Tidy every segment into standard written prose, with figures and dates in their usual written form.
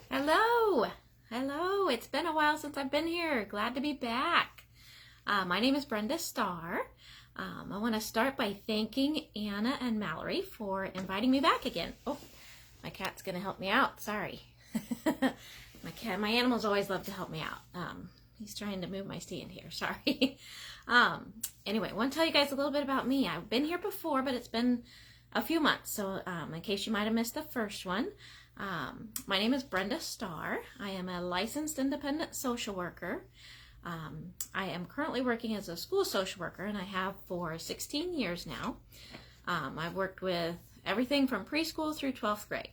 Hello, hello. It's been a while since I've been here. Glad to be back. My name is Brenda Starr. I want to start by thanking Anna and Mallory for inviting me back again. Oh, my cat's going to help me out. Sorry. My animals always love to help me out. He's trying to move my stand here. Sorry. Anyway, I want to tell you guys a little bit about me. I've been here before, but it's been a few months. So in case you might have missed the first one, my name is Brenda Starr. I am a licensed independent social worker. I am currently working as a school social worker, and I have for 16 years now. I've worked with everything from preschool through 12th grade,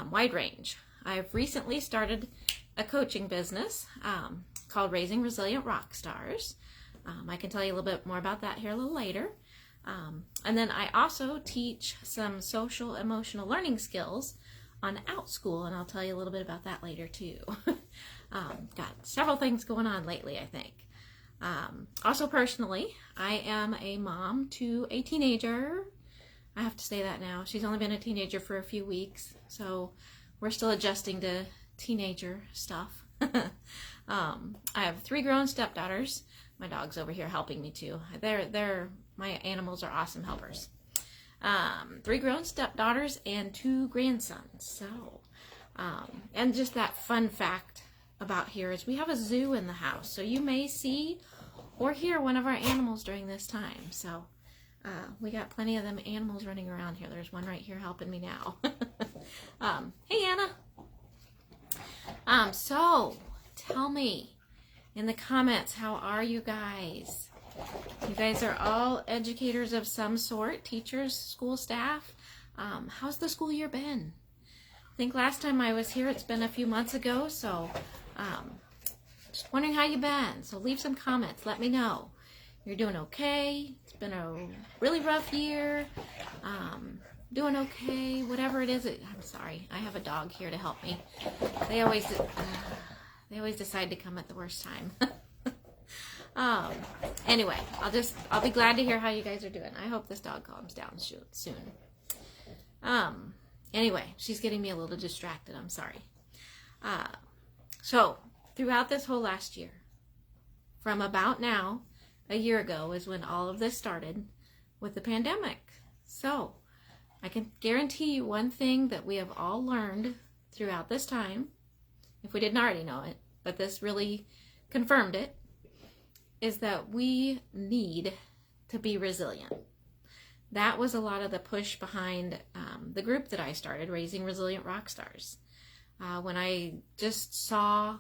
wide range. I've recently started a coaching business called Raising Resilient Rock Stars. I can tell you a little bit more about that here a little later. And then I also teach some social emotional learning skills on OutSchool, and I'll tell you a little bit about that later too. Got several things going on lately, I think. Also personally, I am a mom to a teenager. I have to say that now. She's only been a teenager for a few weeks, so we're still adjusting to teenager stuff. I have 3 grown stepdaughters. My dog's over here helping me too. My animals are awesome helpers. 3 grown stepdaughters and 2 grandsons. So, and just that fun fact about here is we have a zoo in the house. So you may see or hear one of our animals during this time. So we got plenty of them animals running around here. There's one right here helping me now. Hey, Anna. So tell me in the comments, how are you guys? You guys are all educators of some sort, teachers, school staff. How's the school year been? I think last time I was here, it's been a few months ago, so just wondering how you've been. So leave some comments, let me know. You're doing okay? It's been a really rough year. Doing okay, whatever it is. I'm sorry, I have a dog here to help me. They always decide to come at the worst time. Anyway, I'll be glad to hear how you guys are doing. I hope this dog calms down soon. Anyway, she's getting me a little distracted. I'm sorry. So throughout this whole last year, from about now, a year ago is when all of this started with the pandemic. So I can guarantee you one thing that we have all learned throughout this time, if we didn't already know it, but this really confirmed it, is that we need to be resilient. That was a lot of the push behind the group that I started, Raising Resilient Rock Stars. When I just saw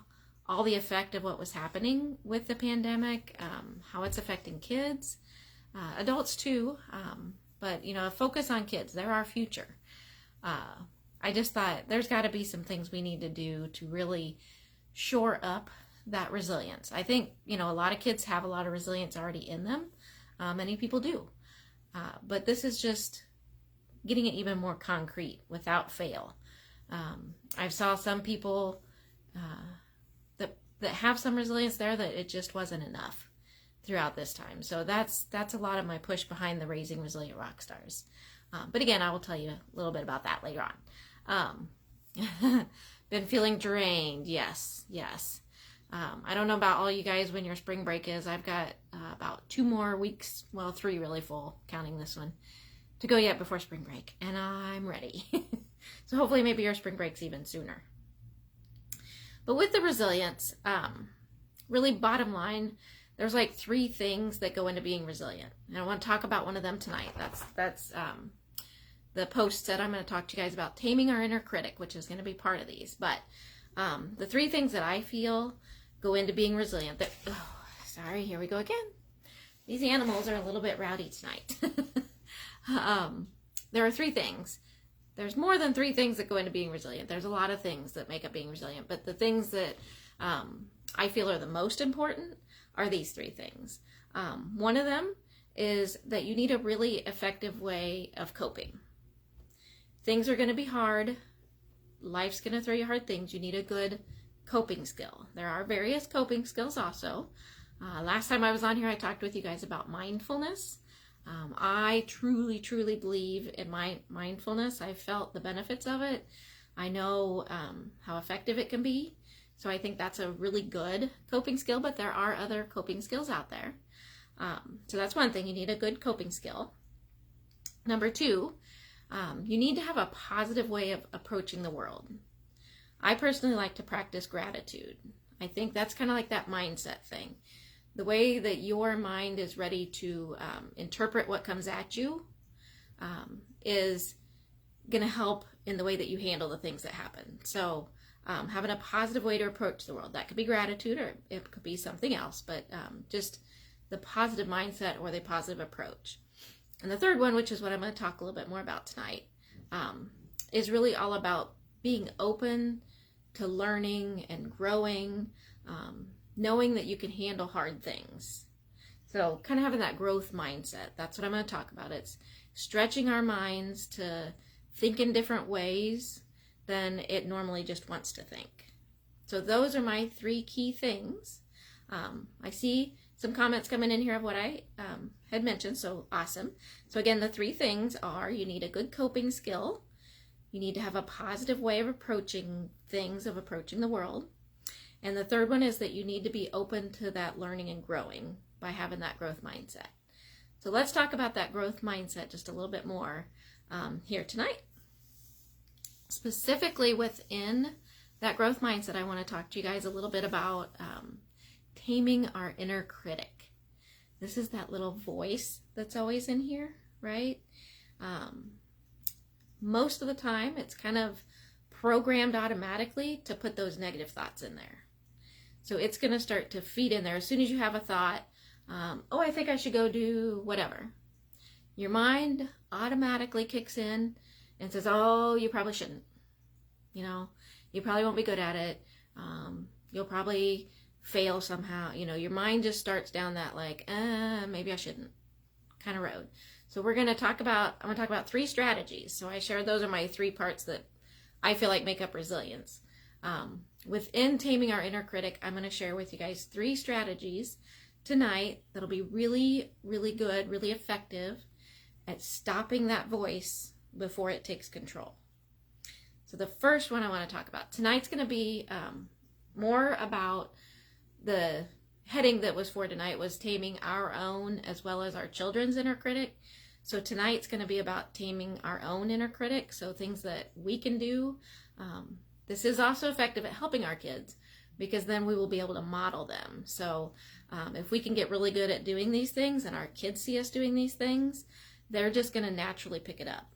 all the effect of what was happening with the pandemic, how it's affecting kids, adults too, but focus on kids. They're our future. I just thought there's got to be some things we need to do to really shore up that resilience. I think, a lot of kids have a lot of resilience already in them. Many people do. But this is just getting it even more concrete without fail. I saw some people that have some resilience there that it just wasn't enough throughout this time. So that's a lot of my push behind the Raising Resilient Rock Stars. But again, I will tell you a little bit about that later on. Been feeling drained. Yes. I don't know about all you guys when your spring break is. I've got about 2 more weeks, well, 3 really full, counting this one, to go yet before spring break, and I'm ready. So hopefully maybe your spring break's even sooner. But with the resilience, really bottom line, there's like 3 things that go into being resilient. And I want to talk about one of them tonight. That's the post said I'm going to talk to you guys about taming our inner critic, which is going to be part of these. But the 3 things that I feel go into being resilient. Sorry, here we go again. These animals are a little bit rowdy tonight. There are 3 things. There's more than 3 things that go into being resilient. There's a lot of things that make up being resilient, but the things that I feel are the most important are these 3 things. One of them is that you need a really effective way of coping. Things are going to be hard. Life's going to throw you hard things. You need a good coping skill. There are various coping skills also. Last time I was on here, I talked with you guys about mindfulness. I truly believe in my mindfulness. I felt the benefits of it. I know how effective it can be. So I think that's a really good coping skill, but there are other coping skills out there. So that's one thing. You need a good coping skill. Number two, you need to have a positive way of approaching the world. I personally like to practice gratitude. I think that's kind of like that mindset thing. The way that your mind is ready to interpret what comes at you is going to help in the way that you handle the things that happen. So having a positive way to approach the world. That could be gratitude, or it could be something else, but just the positive mindset or the positive approach. And the third one, which is what I'm going to talk a little bit more about tonight, is really all about being open to learning and growing, knowing that you can handle hard things. So kind of having that growth mindset. That's what I'm going to talk about. It's stretching our minds to think in different ways than it normally just wants to think. So those are my three key things. I see some comments coming in here of what I had mentioned, so awesome. So again, the three things are: you need a good coping skill, you need to have a positive way of approaching things, of approaching the world, and the third one is that you need to be open to that learning and growing by having that growth mindset. So let's talk about that growth mindset just a little bit more here tonight. Specifically within that growth mindset, I want to talk to you guys a little bit about taming our inner critic. This is that little voice that's always in here, right? Most of the time, it's kind of programmed automatically to put those negative thoughts in there. So it's going to start to feed in there. As soon as you have a thought, oh, I think I should go do whatever, your mind automatically kicks in and says, oh, you probably shouldn't. You know, you probably won't be good at it. You'll probably fail somehow. You know, your mind just starts down that like, maybe I shouldn't kind of road. So I'm going to talk about three strategies. So I shared those are my three parts that I feel like make up resilience. Within taming our inner critic, I'm going to share with you guys three strategies tonight that'll be really, really good, really effective at stopping that voice before it takes control. So the first one I want to talk about tonight's going to be more about the heading that was for tonight was taming our own as well as our children's inner critic. So tonight's going to be about taming our own inner critic, so things that we can do. This is also effective at helping our kids because then we will be able to model them. So if we can get really good at doing these things and our kids see us doing these things, they're just going to naturally pick it up.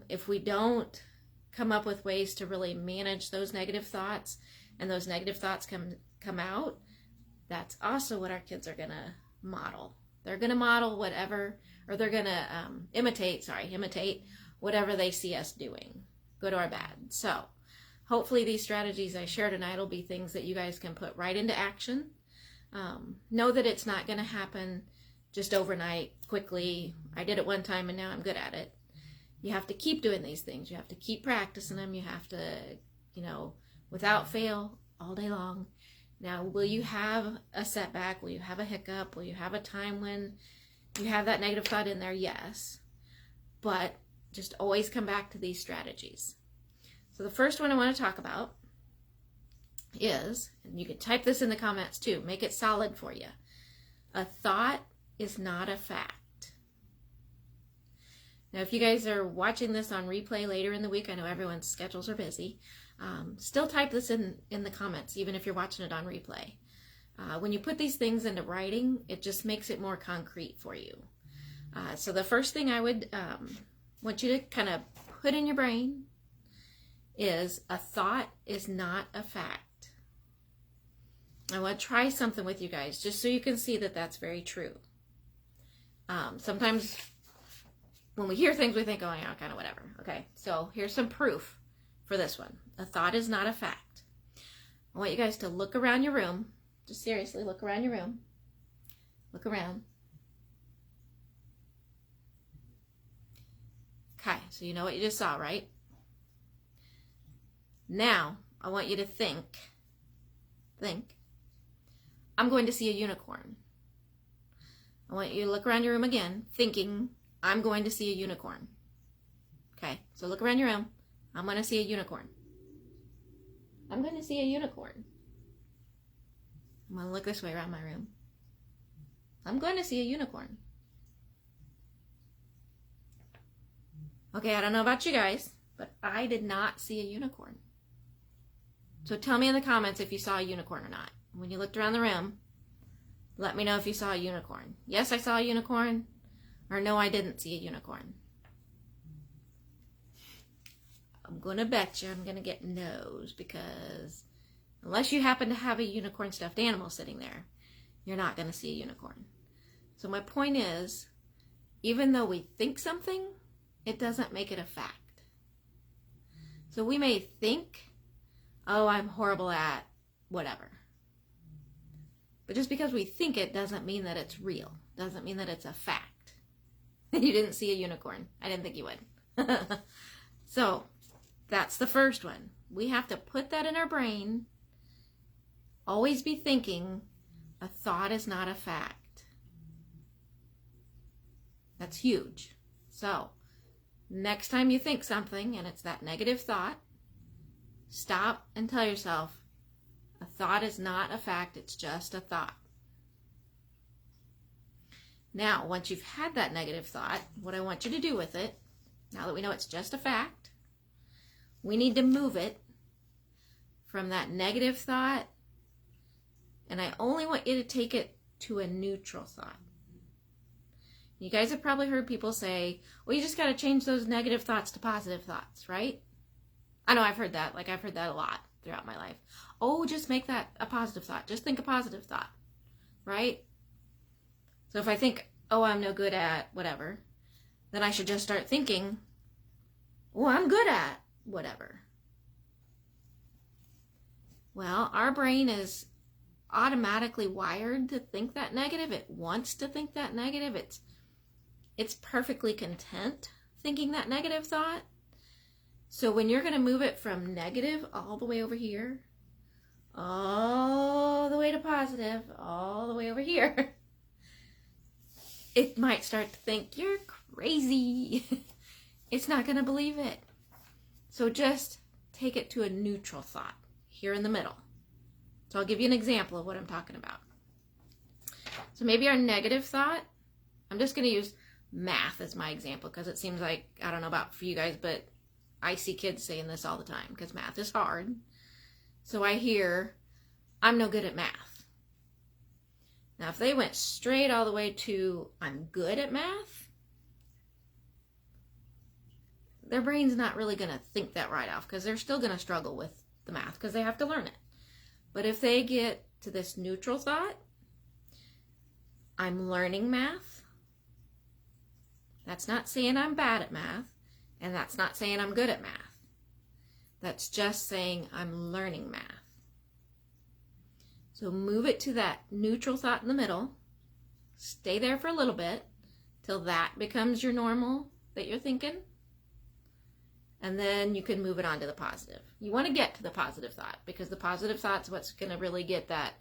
If we don't come up with ways to really manage those negative thoughts and those negative thoughts come out, that's also what our kids are going to model. They're going to model whatever, or they're going to imitate whatever they see us doing, good or bad. So hopefully these strategies I share tonight will be things that you guys can put right into action. Know that it's not going to happen just overnight, quickly. I did it one time and now I'm good at it. You have to keep doing these things. You have to keep practicing them. You have to, without fail, all day long. Now, will you have a setback? Will you have a hiccup? Will you have a time when you have that negative thought in there? Yes. But just always come back to these strategies. So the first one I want to talk about is, and you can type this in the comments too, make it solid for you. A thought is not a fact. Now, if you guys are watching this on replay later in the week, I know everyone's schedules are busy. Still type this in the comments, even if you're watching it on replay. When you put these things into writing, it just makes it more concrete for you. So the first thing I would want you to kind of put in your brain is a thought is not a fact. I want to try something with you guys just so you can see that that's very true. Sometimes when we hear things, we think, oh, yeah, kind of whatever. Okay, so here's some proof for this one. A thought is not a fact. I want you guys to look around your room. Just seriously, look around your room. Look around. Okay, so you know what you just saw, right? Now, I want you to think, I'm going to see a unicorn. I want you to look around your room again, thinking, I'm going to see a unicorn. Okay, so look around your room. I'm going to see a unicorn. I'm going to see a unicorn. I'm going to look this way around my room. I'm going to see a unicorn. Okay, I don't know about you guys, but I did not see a unicorn. So tell me in the comments if you saw a unicorn or not. When you looked around the room, let me know if you saw a unicorn. Yes, I saw a unicorn, or no, I didn't see a unicorn. I'm going to bet you I'm going to get no's, because unless you happen to have a unicorn stuffed animal sitting there, you're not going to see a unicorn. So my point is, even though we think something, it doesn't make it a fact. So we may think, oh, I'm horrible at whatever. But just because we think it doesn't mean that it's real. Doesn't mean that it's a fact. You didn't see a unicorn. I didn't think you would. So that's the first one. We have to put that in our brain. Always be thinking a thought is not a fact. That's huge. So next time you think something and it's that negative thought, stop and tell yourself, a thought is not a fact, it's just a thought. Now, once you've had that negative thought, what I want you to do with it, now that we know it's just a fact, we need to move it from that negative thought, and I only want you to take it to a neutral thought. You guys have probably heard people say, well, you just got to change those negative thoughts to positive thoughts, right? I know I've heard that. Like, I've heard that a lot throughout my life. Oh, just make that a positive thought. Just think a positive thought, right? So if I think, oh, I'm no good at whatever, then I should just start thinking, well, I'm good at whatever. Well, our brain is automatically wired to think that negative. It wants to think that negative. It's perfectly content thinking that negative thought. So when you're going to move it from negative all the way over here, all the way to positive, all the way over here, it might start to think, you're crazy. It's not going to believe it. So just take it to a neutral thought here in the middle. So I'll give you an example of what I'm talking about. So maybe our negative thought, I'm just going to use math as my example because it seems like, I don't know about for you guys, but I see kids saying this all the time because math is hard. So I hear, I'm no good at math. Now, if they went straight all the way to, I'm good at math, their brain's not really going to think that right off because they're still going to struggle with the math because they have to learn it. But if they get to this neutral thought, I'm learning math, that's not saying I'm bad at math, and that's not saying I'm good at math. That's just saying I'm learning math. So move it to that neutral thought in the middle. Stay there for a little bit till that becomes your normal that you're thinking. And then you can move it on to the positive. You want to get to the positive thought because the positive thought's what's going to really get that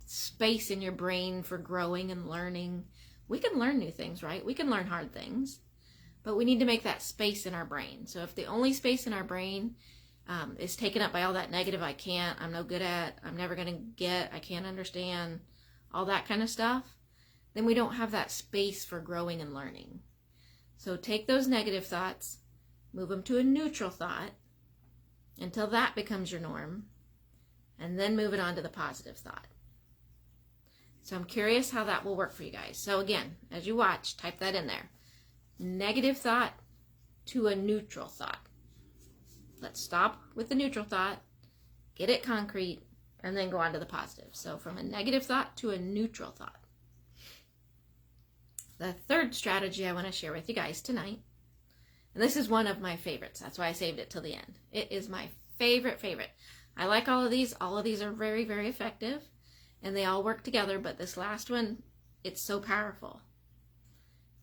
space in your brain for growing and learning. We can learn new things, right? We can learn hard things, but we need to make that space in our brain. So if the only space in our brain is taken up by all that negative, I can't, I'm no good at, I'm never going to get, I can't understand, all that kind of stuff, then we don't have that space for growing and learning. So take those negative thoughts, move them to a neutral thought until that becomes your norm, and then move it on to the positive thought. So I'm curious how that will work for you guys. So again, as you watch, type that in there. Negative thought to a neutral thought. Let's stop with the neutral thought, get it concrete, and then go on to the positive. So from a negative thought to a neutral thought. The third strategy I want to share with you guys tonight, and this is one of my favorites. That's why I saved it till the end. It is my favorite. I like all of these. All of these are very, very effective, and they all work together, but this last one, it's so powerful.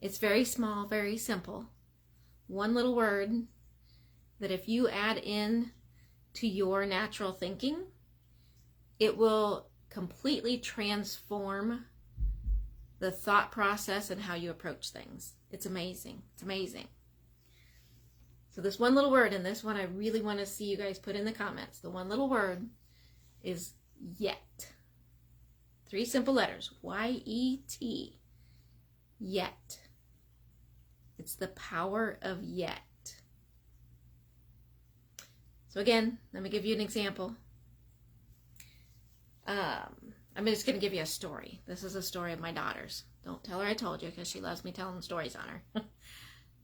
It's very small, very simple. One little word that if you add in to your natural thinking, it will completely transform the thought process and how you approach things. It's amazing. It's amazing. So this one little word, and this one I really want to see you guys put in the comments. The one little word is yet. 3 simple letters. Y-E-T. Yet. It's the power of yet. So again, let me give you an example. I'm just going to give you a story. This is a story of my daughter's. Don't tell her I told you, because she loves me telling stories on her.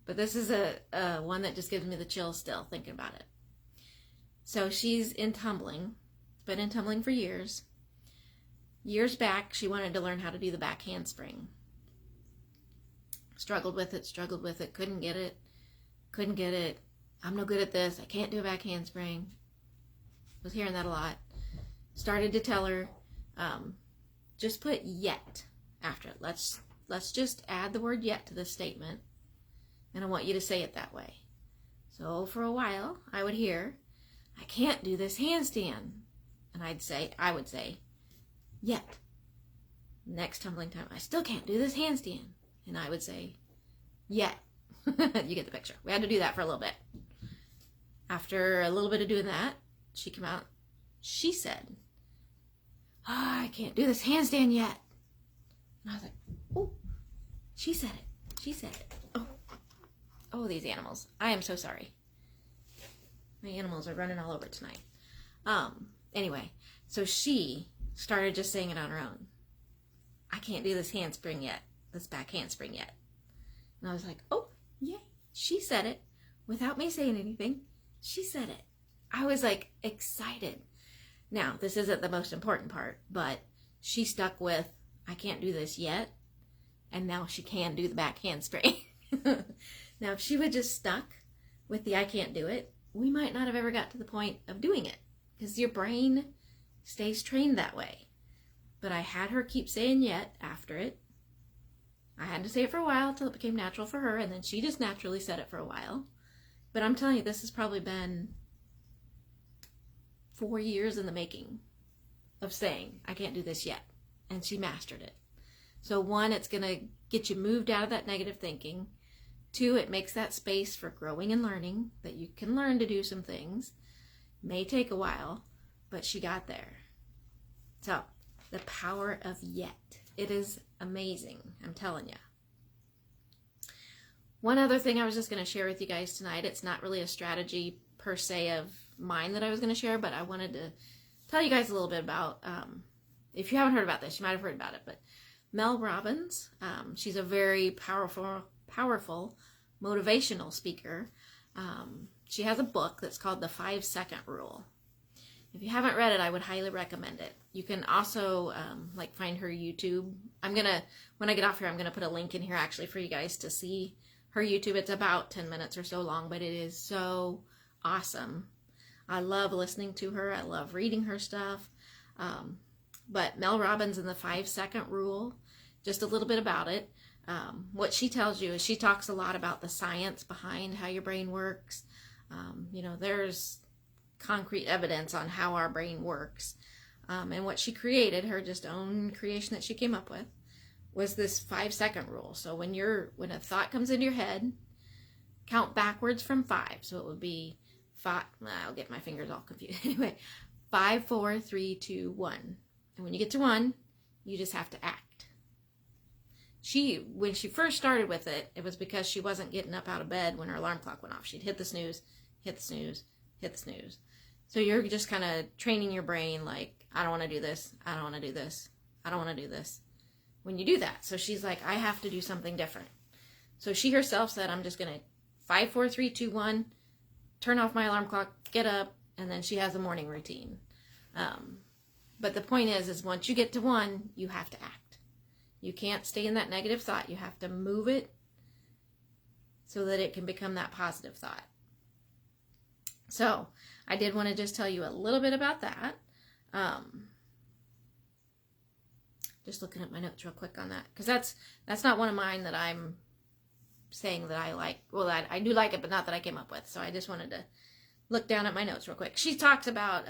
But this is a one that just gives me the chills still thinking about it. So she's in tumbling. Been in tumbling for years. Years back, she wanted to learn how to do the back handspring. Struggled with it, couldn't get it. I'm no good at this. I can't do a back handspring. Was hearing that a lot. Started to tell her, just put yet after it. Let's just add the word yet to this statement, and I want you to say it that way. So for a while, I would hear, I can't do this handstand. And I would say, yet. Next tumbling time, I still can't do this handstand. And I would say, yet. You get the picture. We had to do that for a little bit. After a little bit of doing that, she came out. She said, I can't do this handstand yet. And I was like, oh, she said it. She said it. Oh, these animals. I am so sorry. My animals are running all over tonight. Anyway, so she started just saying it on her own. I can't do this handspring yet. This back handspring yet. And I was like, oh, yay. She said it without me saying anything. She said it. I was like excited. Now, this isn't the most important part, but she stuck with, I can't do this yet. And now she can do the back handspring. Now, if she would just stuck with the I can't do it, we might not have ever got to the point of doing it, because your brain stays trained that way. But I had her keep saying yet after it. I had to say it for a while until it became natural for her, and then she just naturally said it for a while. But I'm telling you, this has probably been 4 years in the making of saying, I can't do this yet. And she mastered it. So 1, it's going to get you moved out of that negative thinking. 2, it makes that space for growing and learning, that you can learn to do some things. May take a while, but she got there. So, the power of yet. It is amazing, I'm telling you. One other thing I was just going to share with you guys tonight. It's not really a strategy per se of mine that I was going to share, but I wanted to tell you guys a little bit about, if you haven't heard about this, you might have heard about it, but Mel Robbins, she's a very powerful motivational speaker. She has a book that's called The 5-Second Rule. If you haven't read it, I would highly recommend it. You can also find her YouTube. When I get off here, I'm gonna put a link in here actually for you guys to see her YouTube. It's about 10 minutes or so long, but it is so awesome. I love listening to her. I love reading her stuff. But Mel Robbins and the 5-Second Rule, just a little bit about it. What she tells you is she talks a lot about the science behind how your brain works. There's concrete evidence on how our brain works. And what she created, her just own creation that she came up with, was this 5-second rule. So when a thought comes into your head, count backwards from 5. So it would be 5. I'll get my fingers all confused. Anyway, 5, 4, 3, 2, 1. And when you get to 1, you just have to act. When she first started with it, it was because she wasn't getting up out of bed when her alarm clock went off. She'd hit the snooze, hit the snooze, hit the snooze. So you're just kind of training your brain like, I don't want to do this, I don't want to do this, I don't want to do this. When you do that. So she's like, I have to do something different. So she herself said, I'm just going to 5, 4, 3, 2, 1, turn off my alarm clock, get up, and then she has a morning routine. But the point is once you get to 1, you have to act. You can't stay in that negative thought. You have to move it so that it can become that positive thought. So I did want to just tell you a little bit about that. Just looking at my notes real quick on that, because that's not one of mine that I'm saying that I like. Well, I do like it, but not that I came up with. So I just wanted to look down at my notes real quick. She talks about,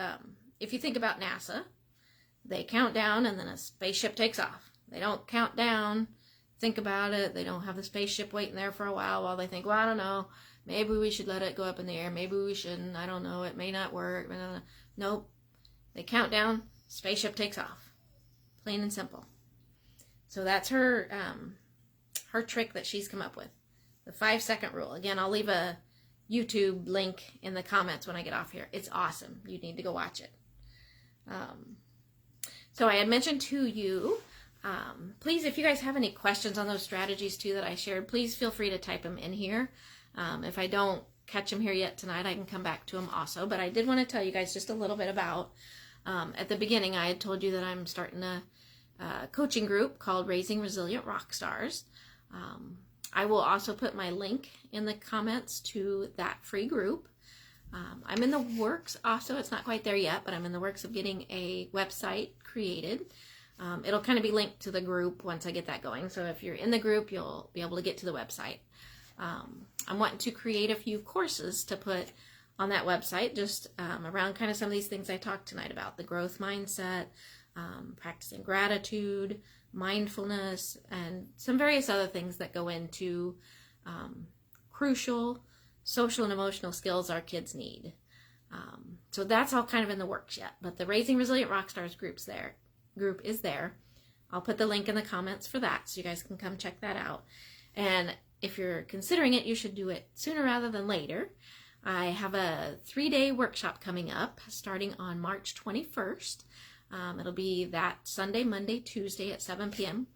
if you think about NASA, they count down and then a spaceship takes off. They don't count down, think about it. They don't have the spaceship waiting there for a while they think, well, I don't know. maybe we should let it go up in the air, maybe we shouldn't, I don't know, it may not work. Nope. They count down, spaceship takes off. Plain and simple. So that's her her trick that she's come up with. The 5-second rule. Again, I'll leave a YouTube link in the comments when I get off here. It's awesome. You need to go watch it. So I had mentioned to you, please, if you guys have any questions on those strategies too that I shared, please feel free to type them in here. If I don't catch them here yet tonight, I can come back to them also. But I did want to tell you guys just a little bit about, at the beginning, I had told you that I'm starting a coaching group called Raising Resilient Rock Stars. I will also put my link in the comments to that free group. I'm in the works also, it's not quite there yet, but I'm in the works of getting a website created. It'll kind of be linked to the group once I get that going. So if you're in the group, you'll be able to get to the website. I'm wanting to create a few courses to put on that website, just around kind of some of these things I talked tonight about, the growth mindset, practicing gratitude, mindfulness, and some various other things that go into crucial social and emotional skills our kids need. So that's all kind of in the works yet, but the Raising Resilient Rockstars group is there. I'll put the link in the comments for that, so you guys can come check that out. And if you're considering it, you should do it sooner rather than later. I have a 3-day workshop coming up starting on March 21st. It'll be that Sunday, Monday, Tuesday at 7 p.m.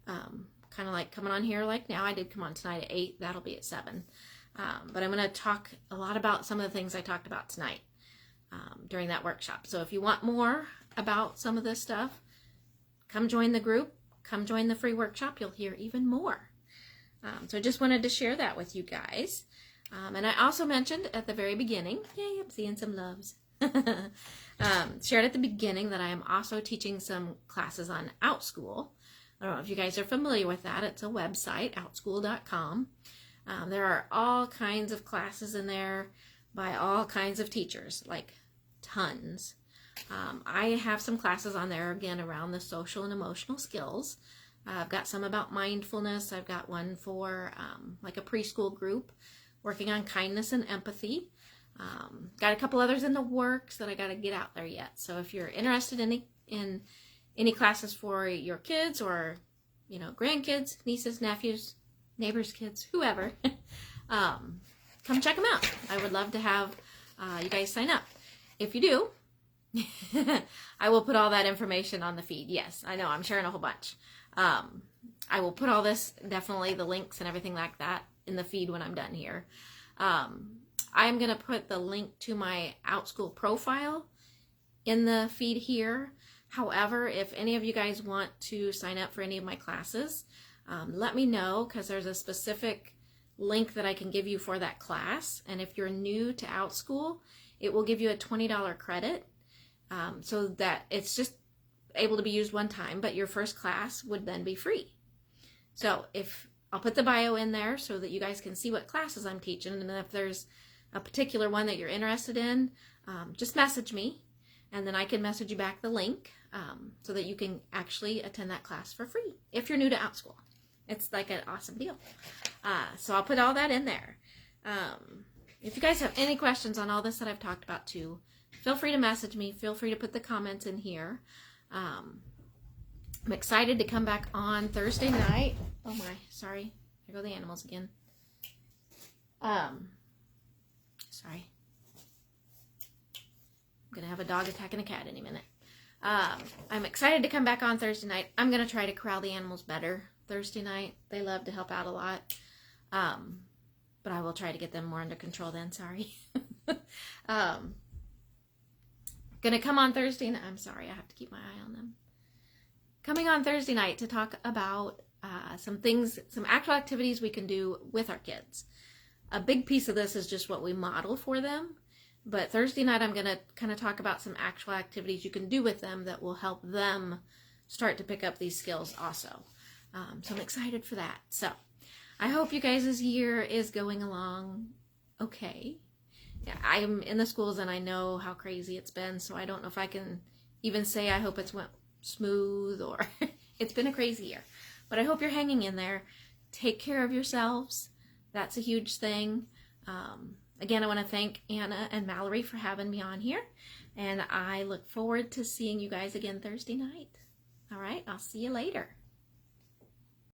Kind of like coming on here like now. I did come on tonight at 8. That'll be at 7. But I'm going to talk a lot about some of the things I talked about tonight during that workshop. So if you want more about some of this stuff, come join the group. Come join the free workshop. You'll hear even more. So I just wanted to share that with you guys. And I also mentioned at the very beginning, yay, I'm seeing some loves. Shared at the beginning that I am also teaching some classes on OutSchool. I don't know if you guys are familiar with that. It's a website, outschool.com. There are all kinds of classes in there by all kinds of teachers, like tons. I have some classes on there, again, around the social and emotional skills. I've got some about mindfulness. I've got one for like a preschool group working on kindness and empathy. Got a couple others in the works that I got to get out there yet. So if you're interested in any classes for your kids or, you know, grandkids, nieces, nephews, neighbors' kids, whoever, come check them out. I would love to have you guys sign up. If you do, I will put all that information on the feed. Yes, I know, I'm sharing a whole bunch. I will put all this, definitely the links and everything like that, in the feed when I'm done here. I'm going to put the link to my OutSchool profile in the feed here. However, if any of you guys want to sign up for any of my classes, let me know, because there's a specific link that I can give you for that class. And if you're new to OutSchool, it will give you a $20 credit, so that it's just able to be used one time, but your first class would then be free. So I'll put the bio in there so that you guys can see what classes I'm teaching, and if there's a particular one that you're interested in, just message me, and then I can message you back the link so that you can actually attend that class for free if you're new to OutSchool. It's like an awesome deal. So I'll put all that in there. If you guys have any questions on all this that I've talked about too, feel free to message me. Feel free to put the comments in here. I'm excited to come back on Thursday night. Oh my, sorry. There go the animals again. Sorry. I'm going to have a dog attacking a cat any minute. I'm excited to come back on Thursday night. I'm going to try to corral the animals better Thursday night. They love to help out a lot. But I will try to get them more under control then, sorry. Gonna come on Thursday night. I'm sorry, I have to keep my eye on them. Coming on Thursday night to talk about some things, some actual activities we can do with our kids. A big piece of this is just what we model for them. But Thursday night, I'm going to kind of talk about some actual activities you can do with them that will help them start to pick up these skills also. So I'm excited for that. So I hope you guys' year is going along okay. Yeah, I'm in the schools and I know how crazy it's been, so I don't know if I can even say I hope it's went smooth or it's been a crazy year. But I hope you're hanging in there. Take care of yourselves. That's a huge thing. Again, I want to thank Anna and Mallory for having me on here, and I look forward to seeing you guys again Thursday night. All right, I'll see you later.